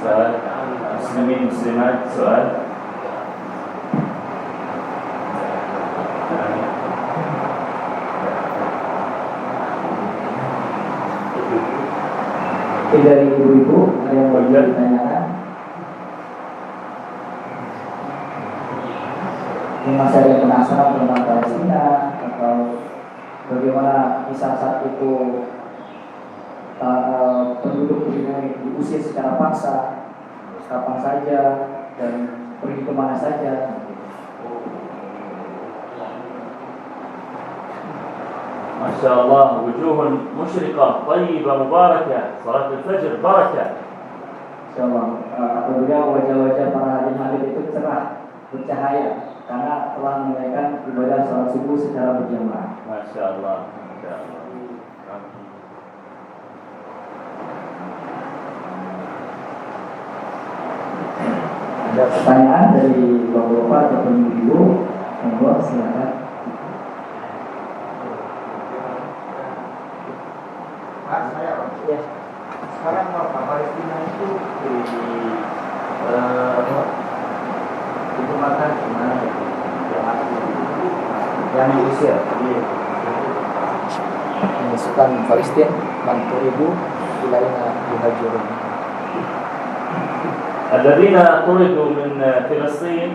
سؤال مسلمين مسلمات سؤال. Dari ibu-ibu ada yang mau ditanyakan? Ini masih ada yang penasaran tentang Palestina atau bagaimana kisah saat itu penduduk pribumi diusir secara paksa, kapan saja dan pergi kemana saja. ما شاء الله وجوه مشرقة طيبة مباركة. صلاة الفجر بركة. Insyaallah apabila wajah-wajah para hadirin itu cerah, bercahaya karena telah menunaikan ibadah salat subuh secara berjamaah. ما شاء الله ما شاء الله. Ada pertanyaan dari bapak-bapak ataupun ibu? Monggo silakan. Pak, saya Pak. Ya. Sekarang warga Palestina itu Ditemukan di mana ya? Yang diusir. Pasukan Palestina 60.000 wilayah dihajurkan. الذين طردوا من فلسطين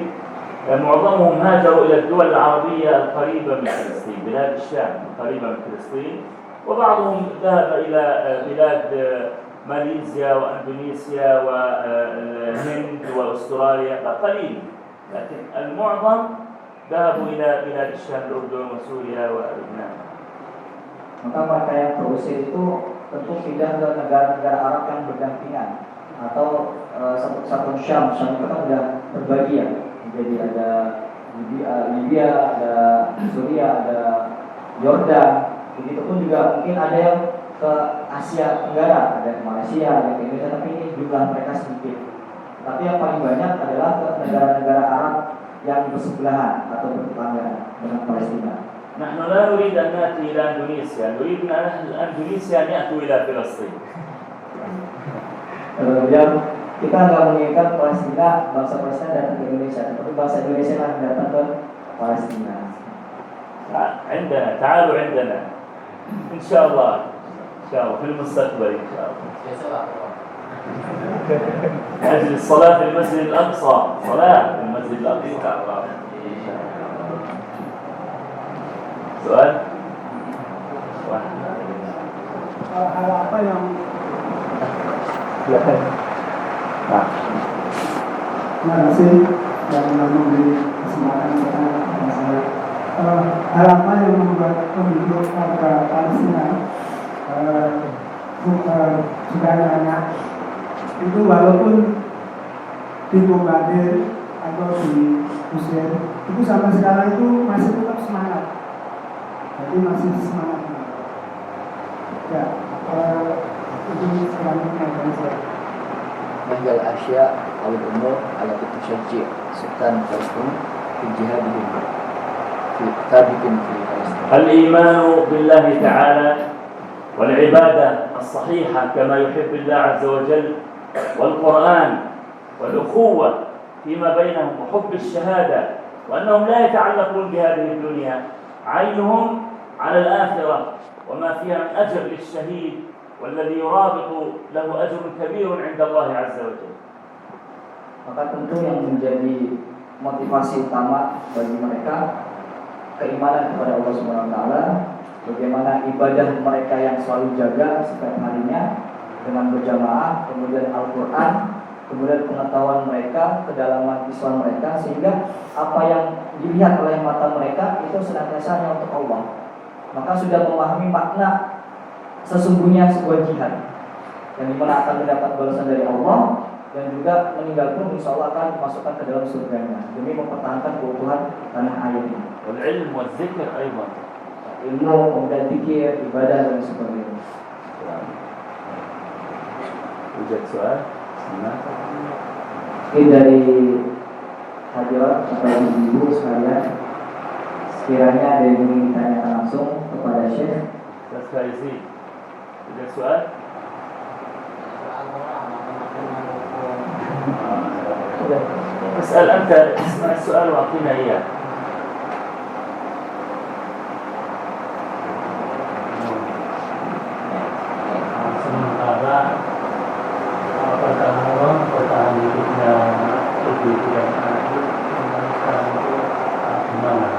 معظمهم هاجروا إلى الدول العربية القريبة من فلسطين، بلاد الشام القريبة من فلسطين، وبعضهم ذهب إلى بلاد ماليزيا وأندونيسيا والهند وأستراليا قليل، لكن المعظم ذهبوا إلى بلاد الشام الأردن وسوريا ولبنان. Maka mereka yang terusir itu tentu pindah ke negara-negara Arab yang berdampingan atau satu Syam itu kan sudah terbagi ya. Jadi ada Libya, ada Suria, ada Yordan. Begitupun juga mungkin ada yang ke Asia Tenggara, ada ke Malaysia, ada ke Indonesia, tapi ini jumlah mereka sedikit. Tapi yang paling banyak adalah ke negara-negara Arab yang bersebelahan atau bertetangga dengan Palestina. نحن لا نريد أن نأتي إلى أندونيسيا، نريد أن أهل أندونيسيا أن يأتوا إلى فلسطين. Kita nggak menginginkan Palestina, bangsa Palestina datang ke Indonesia, tapi bangsa Indonesia yang datang ke Palestina. عندنا تعالوا عندنا إن شاء الله إن شاء الله في المستقبل إن شاء الله. أجل الصلاة في المسجد الأقصى، صلاة في المسجد الأقصى. سؤال؟ hal apa yang Silakan. Nah, terima kasih dan memberi kesempatan kepada saya. Hal apa yang membuat penduduk warga Palestina sudah banyak itu walaupun dibombardir atau diusir itu sampai sekarang itu masih tetap semangat. Jadi masih semangat. Ya, itu selanjutnya dari saya. menjal Asia al-umur ala tusyajji sultan Palestina fi jihadihim fi tabiqin fi Palestina. الإيمان بالله تعالى والعبادة الصحيحة كما يحب الله عز وجل والقرآن والأخوة فيما بينهم وحب الشهادة وأنهم لا يتعلقون بهذه الدنيا، عينهم على الآخرة وما فيها من أجر للشهيد والذي يرابط له أجر كبير عند الله عز وجل. Maka tentu yang menjadi motivasi utama bagi mereka keimanan kepada Allah Subhanahu wa taala, bagaimana ibadah mereka yang selalu jaga setiap harinya dengan berjamaah, kemudian Al-Qur'an, kemudian pengetahuan mereka, kedalaman Islam mereka, sehingga apa yang dilihat oleh mata mereka itu senantiasa hanya untuk Allah. Maka sudah memahami makna sesungguhnya sebuah jihad yang dimana akan mendapat balasan dari Allah, dan juga meninggal pun insya Allah akan dimasukkan ke dalam surganya demi mempertahankan keutuhan tanah air ini. والعلم والذكر أيضا. Ilmu, kemudian zikir, ibadah dan sebagainya. يوجد سؤال؟ Mungkin dari hadirat atau ibu sekalian, sekiranya ada yang ingin ditanyakan langsung kepada Syekh. أستاذ فايزين يوجد سؤال؟ اسأل أنت، اسمع السؤال وأعطينا إياه. Sementara pertahanan hidupnya lebih tidak lanjut, sekarang itu gimana?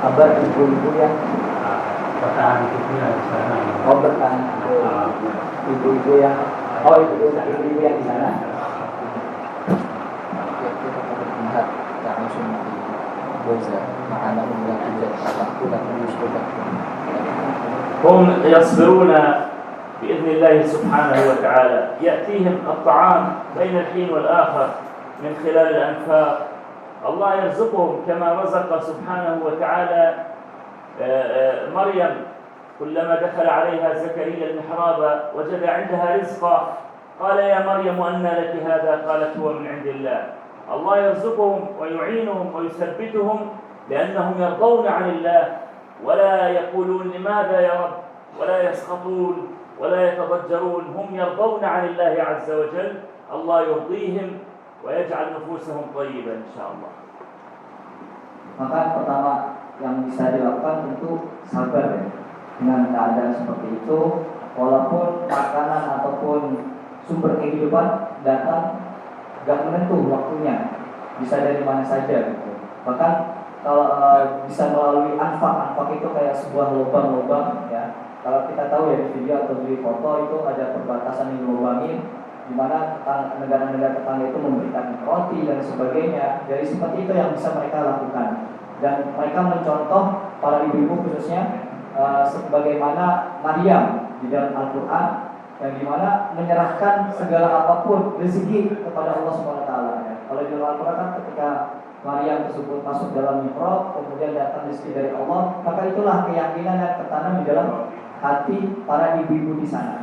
Kabar ibu-ibu yang Pertahanan hidupnya di sana. bertahan, ibu-ibu yang ibu-ibu yang di sana. هم يصبرون بإذن الله سبحانه وتعالى، يأتيهم الطعام بين الحين والآخر من خلال الأنفاق. الله يرزقهم كما رزق سبحانه وتعالى مريم، كلما دخل عليها زكريا المحراب وجد عندها رزقا قال يا مريم أنى لك هذا؟ قالت هو من عند الله. الله يرزقهم ويعينهم ويثبتهم لأنهم يرضون عن الله ولا يقولون لماذا يا رب، ولا يسخطون ولا يتضجرون، هم يرضون عن الله عز وجل. الله يرضيهم ويجعل نفوسهم طيبة إن شاء الله. Maka pertama yang bisa dilakukan tentu sabar ya, dengan keadaan seperti itu. Walaupun makanan ataupun sumber kehidupan datang gak menentu waktunya, bisa dari mana saja gitu. Bahkan kalau bisa melalui anfak itu kayak sebuah lubang-lubang ya. Kalau kita tahu ya di video atau di foto itu ada perbatasan yang dilubangin, di mana negara-negara tetangga itu memberikan roti dan sebagainya. Jadi seperti itu yang bisa mereka lakukan. Dan mereka mencontoh para ibu-ibu khususnya sebagaimana Maryam di dalam Al-Quran, yang dimana menyerahkan segala apapun rezeki kepada Allah SWT ya. Kalau di dalam Al-Quran kan ketika Maryam tersebut masuk dalam mihrab, kemudian datang rezeki dari Allah, maka itulah keyakinan yang tertanam di dalam hati para ibu-ibu di sana.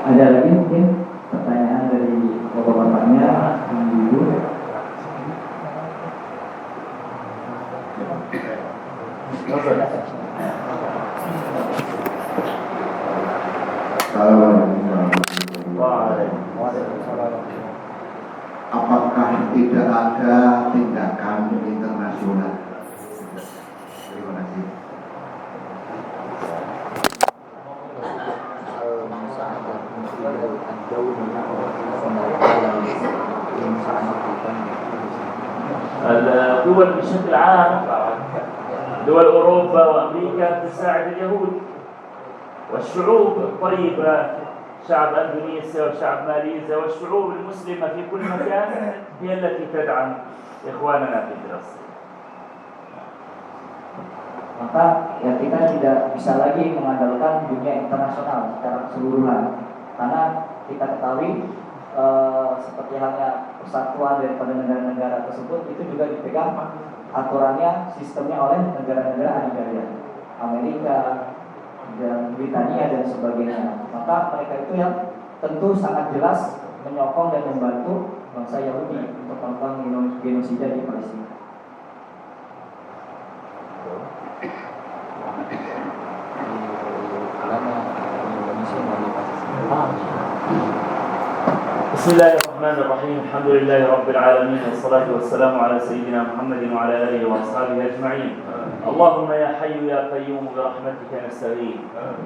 Ada lagi mungkin pertanyaan dari bapak-bapaknya, ibu-ibu? Apakah tidak ada tindakan internasional? Terima kasih. الدول بشكل عام، دول أوروبا وأمريكا تساعد اليهود والشعوب الطيبة، شعب أندونيسيا وشعب ماليزيا والشعوب المسلمة في كل مكان هي التي تدعم إخواننا في فلسطين. Maka ya kita tidak bisa lagi mengandalkan dunia internasional secara keseluruhan, karena kita ketahui seperti halnya persatuan daripada negara-negara tersebut itu juga dipegang aturannya, sistemnya oleh negara-negara adidaya, Amerika dan Britania dan sebagainya. Maka mereka itu yang tentu sangat jelas menyokong dan membantu bangsa Yahudi untuk melakukan genosida di Palestina. بسم الله الرحمن الرحيم، الحمد لله رب العالمين، والصلاة والسلام على سيدنا محمد وعلى آله وأصحابه أجمعين. اللهم يا حي يا قيوم برحمتك نستغيث.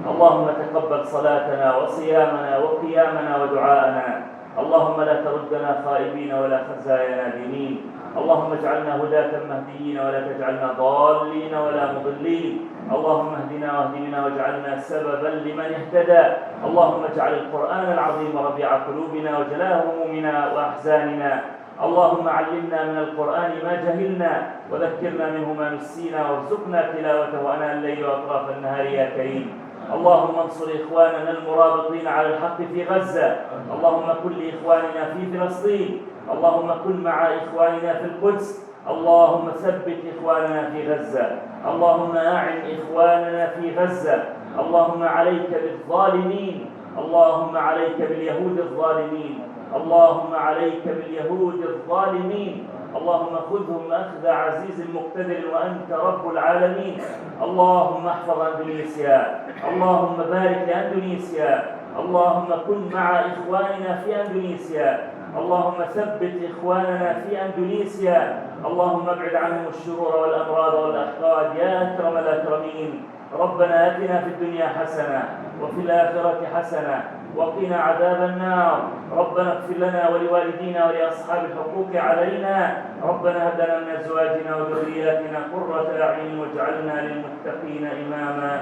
اللهم تقبل صلاتنا وصيامنا وقيامنا ودعاءنا. اللهم لا تردنا خائبين ولا خزايا نادمين. اللهم اجعلنا هداة مهديين ولا تجعلنا ضالين ولا مضلين. اللهم اهدنا واهدنا واجعلنا سببا لمن اهتدى. اللهم اجعل القرآن العظيم ربيع قلوبنا وجلاء همومنا وأحزاننا. اللهم علمنا من القرآن ما جهلنا وذكرنا منه ما نسينا، وارزقنا تلاوته آناء الليل وأطراف النهار يا كريم. اللهم انصر إخواننا المرابطين على الحق في غزة. اللهم كن لإخواننا في فلسطين. اللهم كن مع إخواننا في القدس. اللهم ثبت إخواننا في غزة. اللهم أعن إخواننا في غزة. اللهم عليك بالظالمين. اللهم عليك باليهود الظالمين. اللهم عليك باليهود الظالمين. اللهم خذهم أخذ عزيز مقتدر وأنت رب العالمين. اللهم احفظ أندونيسيا. اللهم بارك لأندونيسيا. اللهم كن مع إخواننا في أندونيسيا. اللهم ثبت إخواننا في أندونيسيا. اللهم ابعد عنهم الشرور والأمراض والأحقاد يا أكرم الأكرمين. ربنا آتنا في الدنيا حسنة وفي الآخرة حسنة وقنا عذاب النار. ربنا اغفر لنا ولوالدينا ولأصحاب الحقوق علينا. ربنا هب لنا من أزواجنا وذرياتنا قرة أعين واجعلنا للمتقين إماما.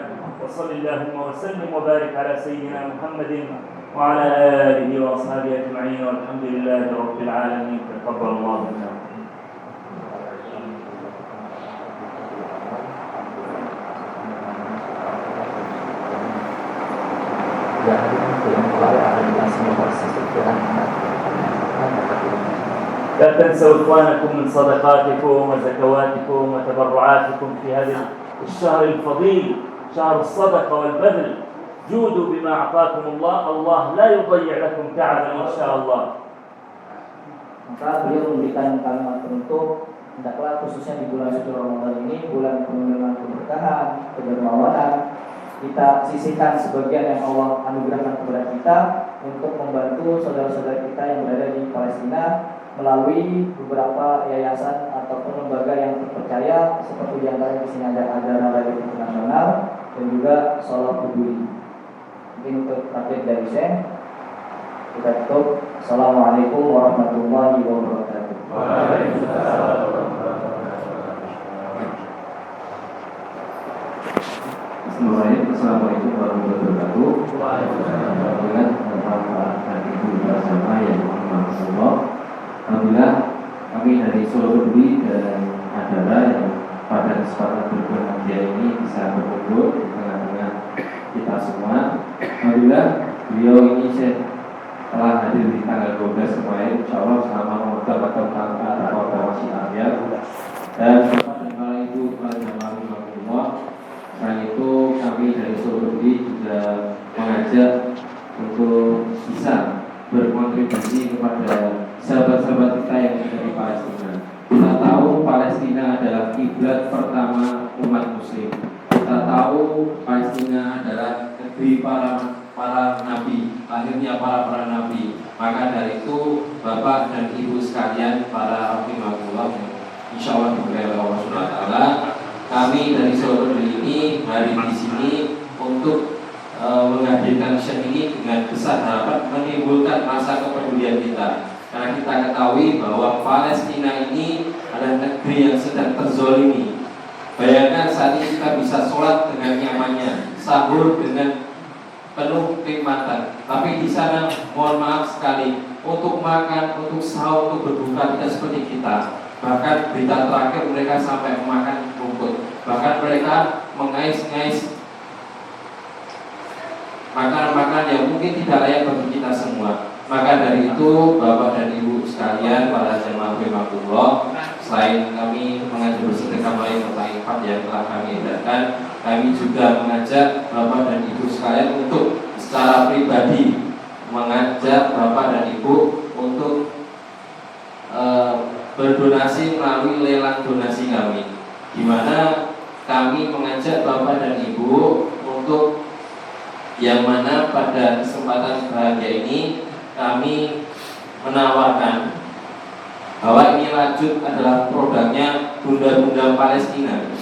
وصل اللهم وسلم وبارك على سيدنا محمد وعلى آله وأصحابه أجمعين والحمد لله رب العالمين. تقبل الله منا. لا تنسوا إخوانكم من صدقاتكم وزكواتكم وتبرعاتكم في هذا الشهر الفضيل، شهر الصدقة والبذل. جودوا بما أعطاكم الله. الله لا يضيع لكم تعبا إن شاء الله. Maka beliau memberikan kalimat penutup, hendaklah khususnya di bulan suci Ramadan ini, bulan penuh dengan keberkahan, kedermawanan, kita sisihkan sebagian yang Allah anugerahkan kepada kita untuk membantu saudara-saudara kita yang berada di Palestina melalui beberapa yayasan ataupun lembaga yang terpercaya, seperti di antara di sini ada Radio Internasional dan juga Sholat Peduli. Mungkin untuk terakhir dari saya, kita tutup. Assalamualaikum warahmatullahi wabarakatuh. Assalamualaikum warahmatullahi wabarakatuh. Alhamdulillah, Bapak dan Ibu bersama yang Allah. Alhamdulillah, kami dari Solo Peduli dan Adara yang pada kesempatan berbahagia ini bisa berkumpul di tengah-tengah kita semua. Alhamdulillah, beliau ini telah hadir di tanggal 12 kemarin. Insya Allah selama mengutamakan tentang proklamasi Ahyar dan Bapak dan para Ibu para jamaah Allah. Selain itu kami dari Solo Peduli juga mengajak untuk bisa berkontribusi kepada sahabat-sahabat kita yang ada di Palestina. Kita tahu Palestina adalah kiblat pertama umat Muslim. Kita tahu Palestina adalah negeri para nabi, akhirnya para nabi. Maka dari itu Bapak dan Ibu sekalian para rahimahullah, insya Allah diberkahi Allah Subhanahu wa taala, kami dari Solo ini hari di sini untuk menghadirkan sesi ini dengan besar harapan menimbulkan rasa kepedulian kita. Karena kita ketahui bahwa Palestina ini adalah negeri yang sedang terzolimi. Bayangkan saat ini kita bisa sholat dengan nyamannya, sahur dengan penuh kenikmatan, tapi di sana mohon maaf sekali untuk makan, untuk sahur, untuk berbuka tidak seperti kita. Bahkan berita terakhir mereka sampai memakan rumput, bahkan mereka mengais-ngais makanan-makanan yang mungkin tidak layak bagi kita semua. Maka dari itu Bapak dan Ibu sekalian para jemaah rahimahullah, selain kami mengajak bersedekah melalui kota infak yang telah kami edarkan, kami juga mengajak Bapak dan Ibu sekalian untuk secara pribadi mengajak Bapak dan Ibu untuk berdonasi melalui lelang donasi kami, di mana kami mengajak Bapak dan Ibu untuk yang mana pada kesempatan bahagia ini kami menawarkan bahwa ini lanjut adalah produknya Bunda-Bunda Palestina.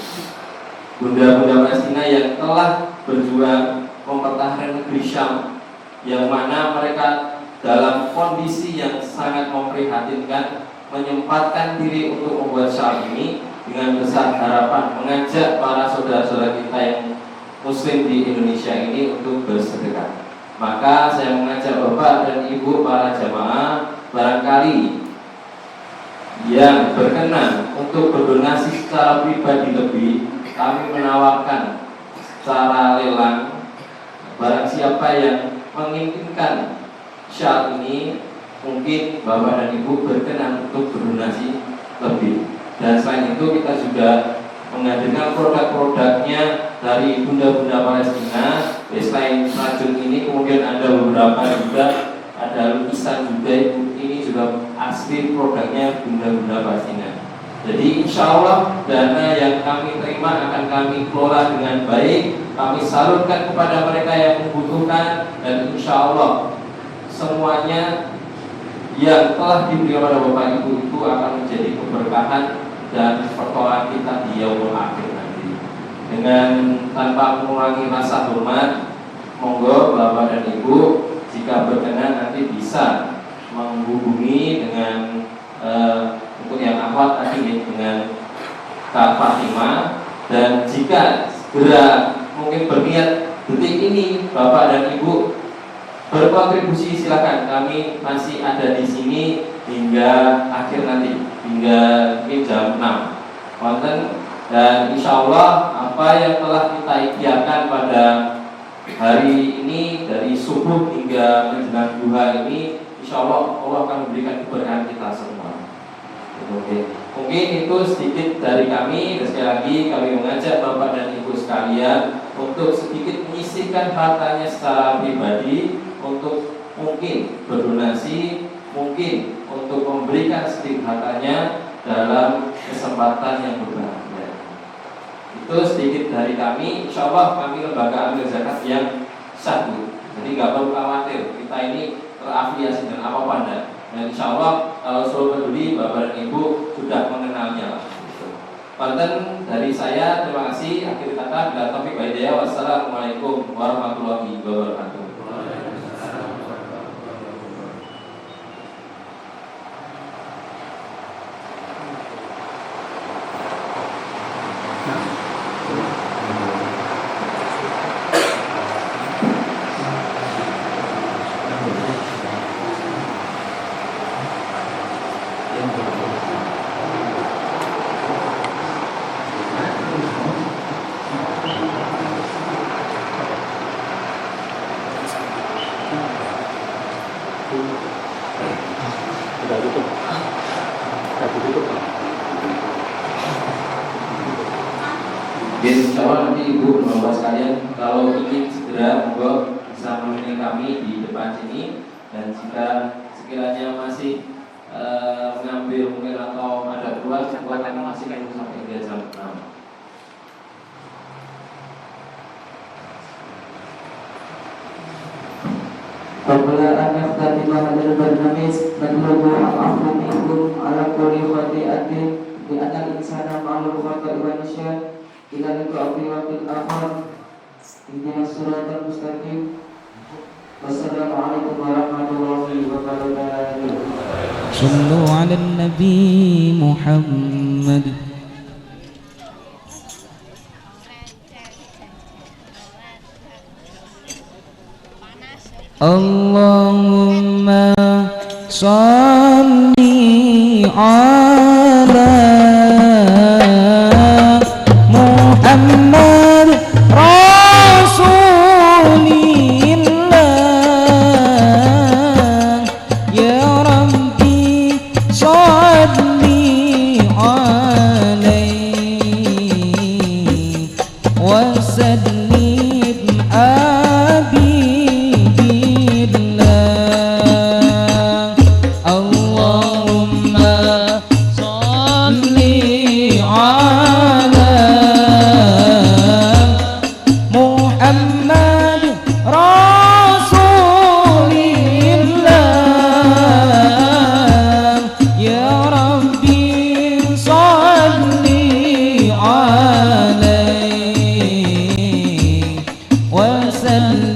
Bunda-Bunda Palestina yang telah berjuang mempertahankan negeri Syam, yang mana mereka dalam kondisi yang sangat memprihatinkan menyempatkan diri untuk membuat Syam ini dengan besar harapan mengajak para saudara-saudara kita yang Muslim di Indonesia ini untuk bersedekah. Maka saya mengajak Bapak dan Ibu para jamaah, barangkali yang berkenan untuk berdonasi secara pribadi lebih, kami menawarkan secara lelang barang siapa yang menginginkan syarat ini, mungkin Bapak dan Ibu berkenan untuk berdonasi lebih. Dan selain itu kita juga menghadirkan produk-produknya dari bunda-bunda Palestina. Selain rajut ini kemudian ada beberapa juga, ada lukisan juga. Ini juga asli produknya bunda-bunda Palestina. Jadi insya Allah dana yang kami terima akan kami kelola dengan baik, kami salurkan kepada mereka yang membutuhkan, dan insya Allah semuanya yang telah diberi kepada Bapak Ibu itu akan menjadi keberkahan dan pertolongan kita di yaumul akhir nanti. Dengan tanpa mengurangi rasa hormat, monggo Bapak dan Ibu jika berkenan nanti bisa menghubungi dengan untuk yang akhwat tadi dengan Kak Fatimah, dan jika segera mungkin berniat detik ini Bapak dan Ibu berkontribusi, silakan, kami masih ada di sini hingga akhir nanti, hingga mungkin jam 6 wonten. Dan insya Allah apa yang telah kita ikhtiarkan pada hari ini dari subuh hingga menjelang duha ini, insya Allah Allah akan memberikan keberkahan kita semua. Oke. Mungkin itu sedikit dari kami, dan sekali lagi kami mengajak Bapak dan Ibu sekalian untuk sedikit menyisihkan hartanya secara pribadi untuk mungkin berdonasi, mungkin untuk memberikan sedikit hartanya dalam kesempatan yang berbahagia. Itu sedikit dari kami. Insya Allah kami lembaga amil zakat yang satu, jadi nggak perlu khawatir kita ini terafiliasi dengan apa-apa enggak. Dan insya Allah kalau Seluruh Peduli Bapak dan Ibu sudah mengenalnya lah. Konten dari saya, terima kasih. Akhir kata, bila taufik wa hidayah. Wassalamualaikum warahmatullahi wabarakatuh. Insya Allah nanti Ibu dan Bapak sekalian kalau ingin segera monggo bisa menemui kami di depan sini, dan jika sekiranya masih mengambil mungkin atau ada keluar, kami masih menunggu sampai hingga jam 6. قبل أن نختتم هذا البرنامج نطلب العفو منكم على كل خطيئة لأن الإنسان معلوم خطأ ونسيان. إلى اللقاء في وقت آخر. اهدنا الصراط المستقيم. والسلام عليكم ورحمة الله وبركاته. صلوا على النبي محمد. Allahumma salli ala Muhammad Rasulillah. Ya Rabbi salli alaihi wa sallim وسلم